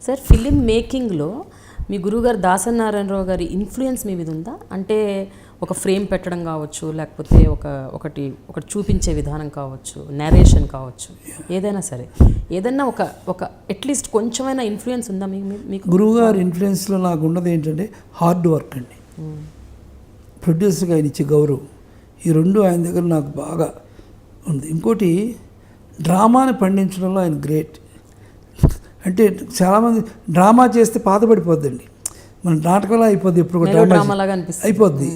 Sir film మేకింగ్లో మీ గురువుగారు దాసనారాయణరావు గారి influence మీ మీద ఉందా? అంటే ఒక ఫ్రేమ్ పెట్టడం కావచ్చు, లేకపోతే ఒకటి చూపించే విధానం కావచ్చు, నేరేషన్ కావచ్చు, ఏదైనా సరే ఏదైనా ఒక అట్లీస్ట్ కొంచెమైనా ఇన్ఫ్లుయెన్స్ ఉందా మీకు? గురువుగారి ఇన్ఫ్లుయెన్స్లో నాకు ఉన్నది ఏంటంటే హార్డ్ వర్క్ అండి, ప్రొడ్యూసర్గా ఆయన ఇచ్చే గౌరవం, ఈ రెండు ఆయన దగ్గర నాకు బాగా ఉంది. ఇంకోటి డ్రామాని పండించడంలో ఆయన గ్రేట్. అంటే చాలామంది డ్రామా చేస్తే పాతపడిపోద్దండి, మన నాటకంలో అయిపోద్ది, ఎప్పుడు కూడా డ్రామా అయిపోద్ది.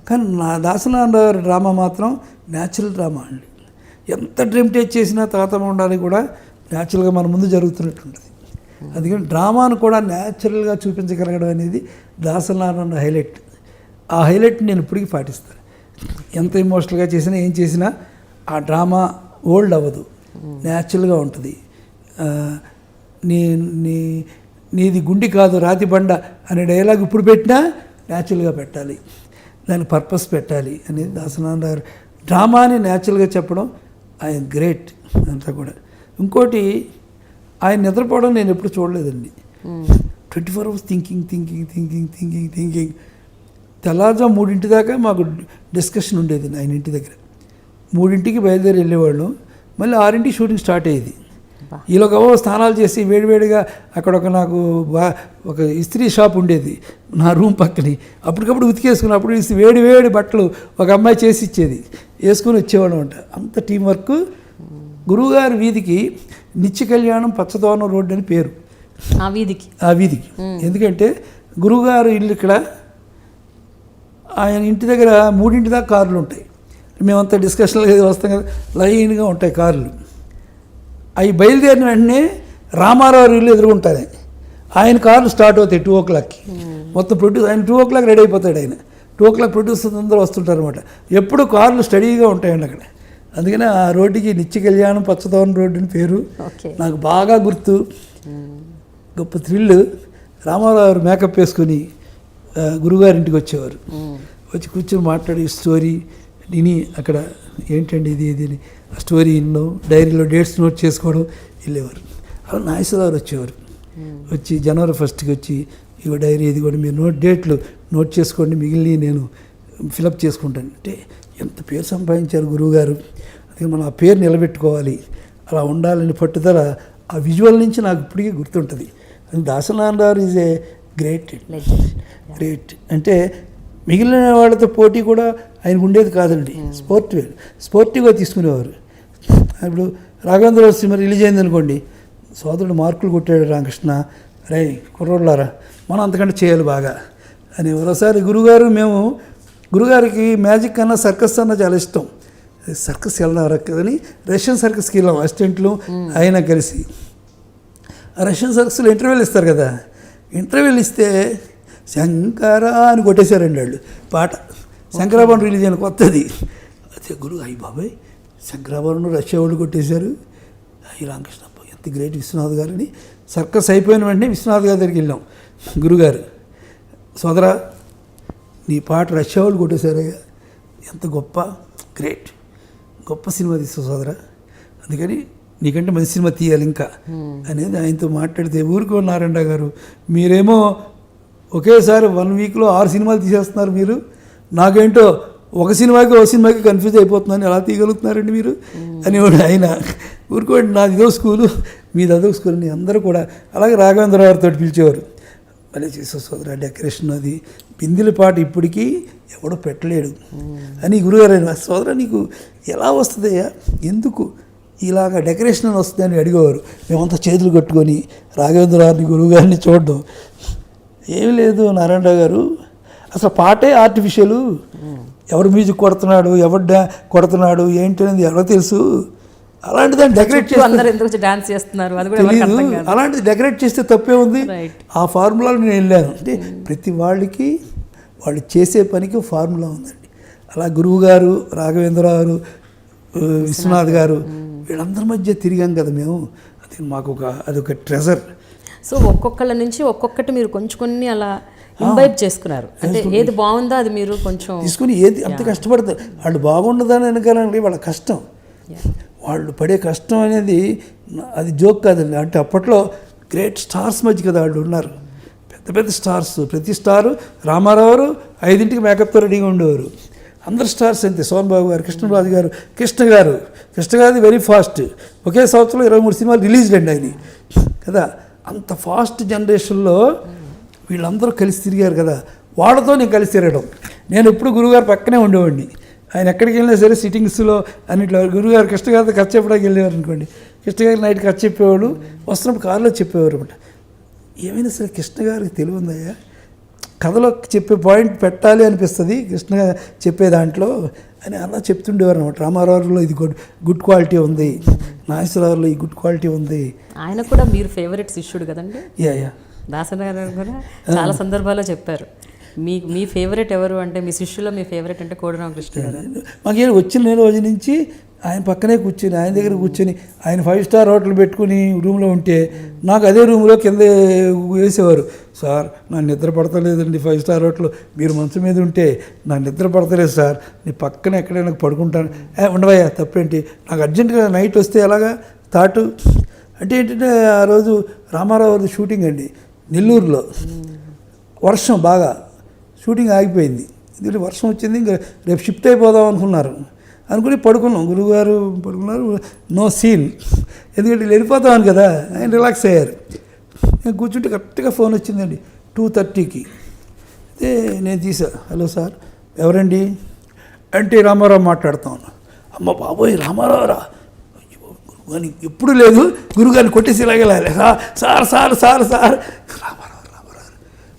కానీ నా దాసనారాయణ డ్రామా మాత్రం న్యాచురల్ డ్రామా అండి. ఎంత డ్రీమ్టేజ్ చేసినా తాత ఉండాలి కూడా న్యాచురల్గా మన ముందు జరుగుతున్నట్టు ఉంటుంది. అందుకని డ్రామాను కూడా న్యాచురల్గా చూపించగలగడం అనేది దాసనారాయణ హైలైట్. ఆ హైలైట్ నేను ఇప్పటికీ పాటిస్తాను. ఎంత ఎమోషనల్గా చేసినా ఏం చేసినా ఆ డ్రామా ఓల్డ్ అవ్వదు, న్యాచురల్గా ఉంటుంది. నీది గుండి కాదు రాతి బండ అనే డైలాగ్ ఇప్పుడు పెట్టినా న్యాచురల్గా పెట్టాలి, దానికి పర్పస్ పెట్టాలి అనేది దాసనారాయణ గారు డ్రామాని న్యాచురల్గా చెప్పడం ఆయన గ్రేట్ అంతా కూడా. ఇంకోటి ఆయన నిద్రపోవడం నేను ఎప్పుడు చూడలేదండి. 24 hours థింకింగ్. తెల్లారుజాము 3 దాకా మాకు డిస్కషన్ ఉండేది ఆయన ఇంటి దగ్గర. 3 బయలుదేరి వెళ్ళేవాళ్ళం, మళ్ళీ 6 షూటింగ్ స్టార్ట్ అయ్యేది. ఈలోగా స్నానాలు చేసి వేడివేడిగా అక్కడ నాకు ఒక ఇస్త్రీ షాప్ ఉండేది నా రూమ్ పక్కని, అప్పటికప్పుడు ఉతికేసుకుని అప్పుడు వేడి బట్టలు ఒక అమ్మాయి చేసి ఇచ్చేది, వేసుకొని వచ్చేవాళ్ళం అంట. అంత టీం వర్క్. గురువుగారి వీధికి నిత్య కళ్యాణం పచ్చదోనం రోడ్డు అని పేరు ఆ వీధికి. ఎందుకంటే గురువుగారు ఇల్లు ఇక్కడ, ఆయన ఇంటి దగ్గర 3 దాకా కార్లు ఉంటాయి. మేమంతా డిస్కషన్లు వస్తాం కదా, లైన్గా ఉంటాయి కార్లు. అవి బయలుదేరిన వెంటనే రామారావు ఇల్లు ఎదుర్కొంటారు. ఆయన కార్లు స్టార్ట్ అవుతాయి 2 o'clockకి. మొత్తం ఆయన 2 o'clock రెడీ అయిపోతాడు. ఆయన 2 o'clock ప్రొడ్యూసర్స్ అందరూ వస్తుంటారు అనమాట. ఎప్పుడు కార్లు స్టడీగా ఉంటాయండి అక్కడ. అందుకనే ఆ రోడ్డుకి నిత్య కళ్యాణం పచ్చదోనం రోడ్డు అని పేరు నాకు బాగా గుర్తు. గొప్ప థ్రిల్. రామారావు మేకప్ వేసుకొని గురువుగారింటికి వచ్చేవారు. వచ్చి కూర్చొని మాట్లాడి స్టోరీ విని అక్కడ ఏంటండి ఇది ఆ స్టోరీ ఇన్నో డైరీలో డేట్స్ నోట్ చేసుకోవడం వెళ్ళేవారు. అలా నాగేశ్వరరావు వచ్చేవారు. వచ్చి January 1st వచ్చి ఇగో డైరీ ఇది కూడా మీరు డేట్లు నోట్ చేసుకోండి, మిగిలిన నేను ఫిలప్ చేసుకుంటాను. అంటే ఎంత పేరు సంపాదించారు గురువుగారు. అందుకే మనం ఆ పేరు నిలబెట్టుకోవాలి, అలా ఉండాలని పట్టుదల ఆ విజువల్ నుంచి నాకు ఇప్పటికీ గుర్తుంటుంది. దాసనారాయణ గారు ఈజ్ ఏ గ్రేట్. అంటే మిగిలిన వాళ్ళతో పోటీ కూడా ఆయనకు ఉండేది కాదండి. స్పోర్టివ్గా తీసుకునేవారు. ఇప్పుడు రాఘవేంద్ర సినిమా రిలీజ్ అయింది అనుకోండి, సోదరుడు మార్కులు కొట్టాడు రామకృష్ణ, రే కుర్రోళ్ళారా మనం అంతకంటే చేయాలి బాగా అని. ఒకసారి గురుగారికి మ్యాజిక్ అన్నా సర్కస్ అన్నా చాలా ఇష్టం. సర్కస్ వెళ్ళినారు కదని రష్యన్ సర్కస్కి వెళ్ళాం అసిస్టెంట్లు ఆయన కలిసి. ఆ రష్యన్ సర్కస్లో ఇంటర్వ్యూలు ఇస్తారు కదా, ఇంటర్వ్యూలు ఇస్తే శంకర అని కొట్టేశారండి వాళ్ళు. పాట శంకరాభరణం రిలీజ్ అయిన కొత్తది. అదే గురువు అయ్యి బాబాయ్ శంకరాభరణం రష్యా వాళ్ళు కొట్టేశారు, అయ్యి రామకృష్ణ ఎంత గ్రేట్ విశ్వనాథ్ గారు అని. సర్కస్ అయిపోయిన వెంటనే విశ్వనాథ్ గారి దగ్గరికి వెళ్ళాం. గురుగారు, సోదరా నీ పాట రష్యా వాళ్ళు కొట్టేశారయ్యా, ఎంత గ్రేట్ గొప్ప సినిమా తీస్తావు సోదరా, అందుకని నీకంటే మంచి సినిమా తీయాలి ఇంకా అనేది ఆయనతో మాట్లాడితే, ఊరుకో నారాయణ గారు మీరేమో ఒకేసారి 1 weekలో 6 సినిమాలు తీసేస్తున్నారు, మీరు నాకేంటో ఒక సినిమాకి కన్ఫ్యూజ్ అయిపోతున్నాను, ఎలా తీయగలుగుతున్నారండి మీరు అనేవాడు ఆయన. ఊరుకోండి నాది ఇదో స్కూలు మీది అదో స్కూల్ అని అందరూ కూడా. అలాగే రాఘవేంద్ర గారితో పిలిచేవారు. మళ్ళీ చేసే సోదరా డెకరేషన్ అది బిందెల పాట ఇప్పటికీ ఎవడో పెట్టలేడు అని గురుగారు అయిన సోదరా నీకు ఎలా వస్తుందయ్యా, ఎందుకు ఇలాగ డెకరేషన్ అని వస్తుంది అని అడిగేవారు. మేమంతా చేతులు కట్టుకొని రాఘవేంద్ర గారిని గురువుగారిని చూడడం. ఏమి లేదు నారాయణరావు గారు, అసలు పాటే ఆర్టిఫిషియల్, ఎవరు మ్యూజిక్ కొడుతున్నాడు ఎవరు కొడుతున్నాడు ఏంటి అనేది ఎవరో తెలుసు. అలాంటిదాన్ని డెకరేట్ చేస్తున్నారు, అలాంటిది డెకరేట్ చేస్తే తప్పే ఉంది. ఆ ఫార్ములాలో నేను వెళ్ళాను. అంటే ప్రతి వాళ్ళకి వాళ్ళు చేసే పనికి ఫార్ములా ఉందండి. అలా గురువు గారు, రాఘవేంద్ర గారు, విశ్వనాథ్ గారు వీళ్ళందరి మధ్య తిరిగాం కదా మేము. అది మాకు అదొక ట్రెజర్. సో ఒక్కొక్కళ్ళ నుంచి ఒక్కొక్కటి మీరు కొన్ని అలా ఇంబైబ్ చేసుకున్నారు. అంటే ఏది బాగుందో అది మీరు కొంచెం తీసుకుని ఏది అంత కష్టపడతారు. వాళ్ళు బాగుండదని వెనకాలండి వాళ్ళ కష్టం, వాళ్ళు పడే కష్టం అనేది అది జోక్ కాదండి. అంటే అప్పట్లో గ్రేట్ స్టార్స్ మధ్య కదా వాళ్ళు ఉన్నారు, పెద్ద పెద్ద స్టార్స్. ప్రతి స్టారు రామారావు 5ంటికి మేకప్తో రెడీగా ఉండేవారు. అందరు స్టార్స్ అంతే. సోన్ బాబు గారు, కృష్ణరాజు గారు, కృష్ణ గారిది వెరీ ఫాస్ట్. ఒకే సంవత్సరంలో 23 సినిమాలు రిలీజ్ అండి ఆయన కదా. అంత ఫాస్ట్ జనరేషన్లో వీళ్ళందరూ కలిసి తిరిగారు కదా. వాళ్ళతో నేను కలిసి తిరగడం. నేను ఎప్పుడు గురువుగారు పక్కనే ఉండేవాడిని. ఆయన ఎక్కడికి వెళ్ళినా సరే సిట్టింగ్స్లో అన్నింటిలో గురువుగారు కృష్ణ గారితో ఖర్చు చెప్పడానికి వెళ్ళేవారు అనుకోండి. కృష్ణ గారు నైట్ ఖర్చు చెప్పేవాడు, వస్తున్నప్పుడు కారులో చెప్పేవారు అనమాట. ఏమైనా సరే కృష్ణ గారికి తెలివి ఉందయ్యా, కథలో చెప్పే పాయింట్ పెట్టాలి అనిపిస్తుంది కృష్ణ చెప్పే దాంట్లో అని అలా చెప్తుండేవారు అనమాట. రామారావులో ఇది గుడ్ క్వాలిటీ ఉంది, నాగేశ్వరరావులో ఈ గుడ్ క్వాలిటీ ఉంది. ఆయన కూడా మీరు ఫేవరెట్ శిష్యుడు కదండి. యా దాసనారాయణ కూడా చాలా సందర్భాల్లో చెప్పారు, మీ ఫేవరెట్ ఎవరు అంటే, మీ శిష్యులో మీ ఫేవరెట్ అంటే కోడి రామకృష్ణ గారు. మాకేం వచ్చిన రోజు నుంచి ఆయన పక్కనే కూర్చొని, ఆయన దగ్గర కూర్చొని, ఆయన 5 స్టార్ హోటల్ పెట్టుకుని రూమ్లో ఉంటే నాకు అదే రూమ్లో కింద వేసేవారు. సార్ నాకు నిద్ర పడతలేదండి 5 స్టార్ హోటల్, మీరు మంచం మీద ఉంటే నాకు నిద్ర పడతలేదు సార్, నీ పక్కన ఎక్కడైనా పడుకుంటాను. ఉండవయ్యా తప్పేంటి, నాకు అర్జెంటుగా నైట్ వస్తే ఎలాగా థాటు అంటే ఏంటంటే, ఆ రోజు రామారావు షూటింగ్ అండి నెల్లూరులో. వర్షం బాగా, షూటింగ్ ఆగిపోయింది. ఎందుకంటే వర్షం వచ్చింది, ఇంకా రేపు షిఫ్ట్ అయిపోదాం అనుకుని పడుకున్నాం. గురువుగారు పడుకున్నారు, నో సీన్, ఎందుకంటే వీళ్ళు వెళ్ళిపోతామని కదా. ఆయన రిలాక్స్ అయ్యారు. నేను కూర్చుంటే కరెక్ట్గా ఫోన్ వచ్చిందండి 2:30కి. అయితే నేను తీసా, హలో సార్ ఎవరండి అంటే, రామారావు మాట్లాడుతాను. అమ్మ బాబోయ్ రామారావురా అని ఎప్పుడు లేదు, గురుగారిని కొట్టేసి ఇలాగెళ్ళాలి. సార్ సార్ సార్ సార్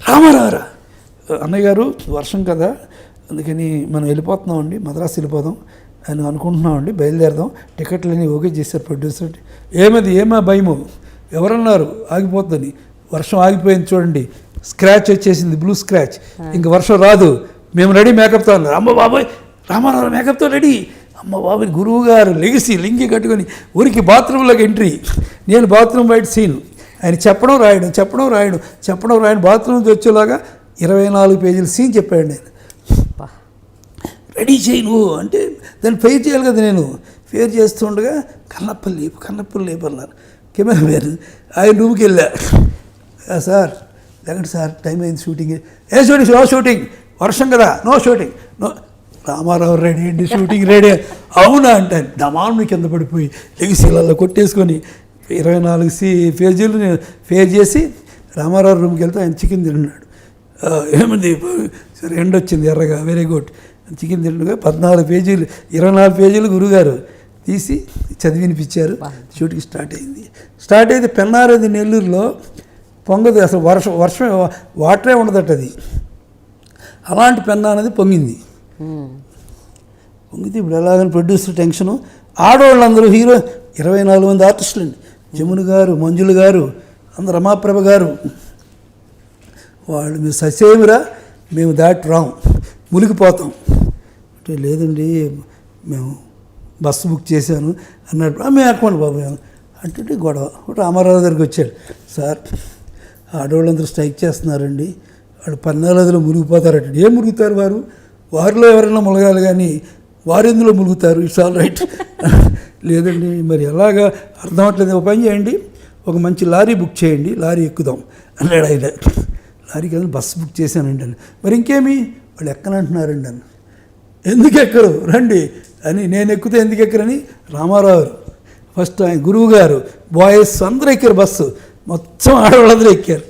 రామారావురా అన్నయ్య గారు వర్షం కదా, అందుకని మనం వెళ్ళిపోతున్నామండి, మద్రాసు వెళ్ళిపోదాం అని అనుకుంటున్నామండి, బయలుదేరదాం, టికెట్లన్నీ ఓకే చేశారు ప్రొడ్యూసర్. ఏమా భయము, ఎవరన్నారు ఆగిపోతుందని, వర్షం ఆగిపోయింది చూడండి, స్క్రాచ్ వచ్చేసింది, బ్లూ స్క్రాచ్, ఇంక వర్షం రాదు, మేము రెడీ మేకప్తో అన్నారు. అమ్మ బాబాయ్ రామారావు మేకప్తో రెడీ. అమ్మ బాబాయ్ గురువు గారు లెగిసి లింగి కట్టుకొని ఊరికి బాత్రూంలోకి ఎంట్రీ, నేను బాత్రూమ్ బయట సీన్, ఆయన చెప్పడం రాయడం బాత్రూమ్ నుంచి వచ్చేలాగా 24 పేజీల సీన్ చెప్పాడు. నేను రెడీ చేయి నువ్వు అంటే దాన్ని ఫెయిర్ చేయాలి కదా. నేను ఫెయిర్ చేస్తుండగా కన్నప్పలు లేపు అన్నారు కెమెరా మ్యాన్. ఆయన రూమ్కి వెళ్ళా, సార్ లేకండి సార్ టైం అయింది షూటింగ్. నో షూటింగ్, వర్షం కదా, no shooting, no. Ramarao ready అండి, షూటింగ్ రెడీ. అవునా అంటే డమాన్ని కింద పడిపోయి లెగిసి ఇలా కొట్టేసుకొని 24 పేజీలు నేను ఫేర్ చేసి రామారావు రూమ్కి వెళ్తే ఆయన చికెన్ తిన్నాడు. ఏమంది సరే ఎండ వచ్చింది ఎర్రగా, వెరీ గుడ్. చికెన్ తిండగా 14 పేజీలు 24 పేజీలు గురుగారు తీసి చదివినిపించారు. షూటింగ్ స్టార్ట్ అయితే పెన్నారది నెల్లూరులో పొంగదు అసలు, వర్షం వాటరే ఉండదట అది. అలాంటి పెన్నా అనేది పొంగింది. ఇప్పుడు ఎలాగని ప్రొడ్యూసర్ టెన్షను. ఆడవాళ్ళందరూ హీరో 24 మంది ఆర్టిస్టులు అండి. జమున గారు, మంజుల గారు, అందరు రమాప్రభ గారు, వాళ్ళు మీరు ససేమిరా మేము దాటి రాం, మునిగిపోతాం అంటే, లేదండి మేము బస్సు బుక్ చేశాను అన్నాడు. మేము ఎక్కండి బాబు అంటే గొడవ. రామారావు దగ్గరికి వచ్చాడు, సార్ ఆడవాళ్ళందరూ స్ట్రైక్ చేస్తున్నారండి, వాళ్ళు పన్నాలదిలో మునిగిపోతారట. ఏం మునుగుతారు వారిలో ఎవరైనా మునగాలి కానీ వారు ఎందులో మునుగుతారు, ఇట్స్ ఆల్ రైట్. లేదండి మరి ఎలాగా అర్థం అవట్లేదు, ఒక పని చేయండి, ఒక మంచి లారీ బుక్ చేయండి, లారీ ఎక్కుదాం అన్నాడు ఆయన. లారీ కదా బస్సు బుక్ చేశానండి అని. మరి ఇంకేమి వాళ్ళు ఎక్కనంటున్నారండి అని. ఎందుకు ఎక్కరు రండి అని. నేను ఎక్కితే ఎందుకు ఎక్కరని రామారావు ఫస్ట్ ఆయన గురువు గారు బాయ్స్ అందరూ ఎక్కారు, బస్సు మొత్తం ఆడవాళ్ళందరూ ఎక్కారు.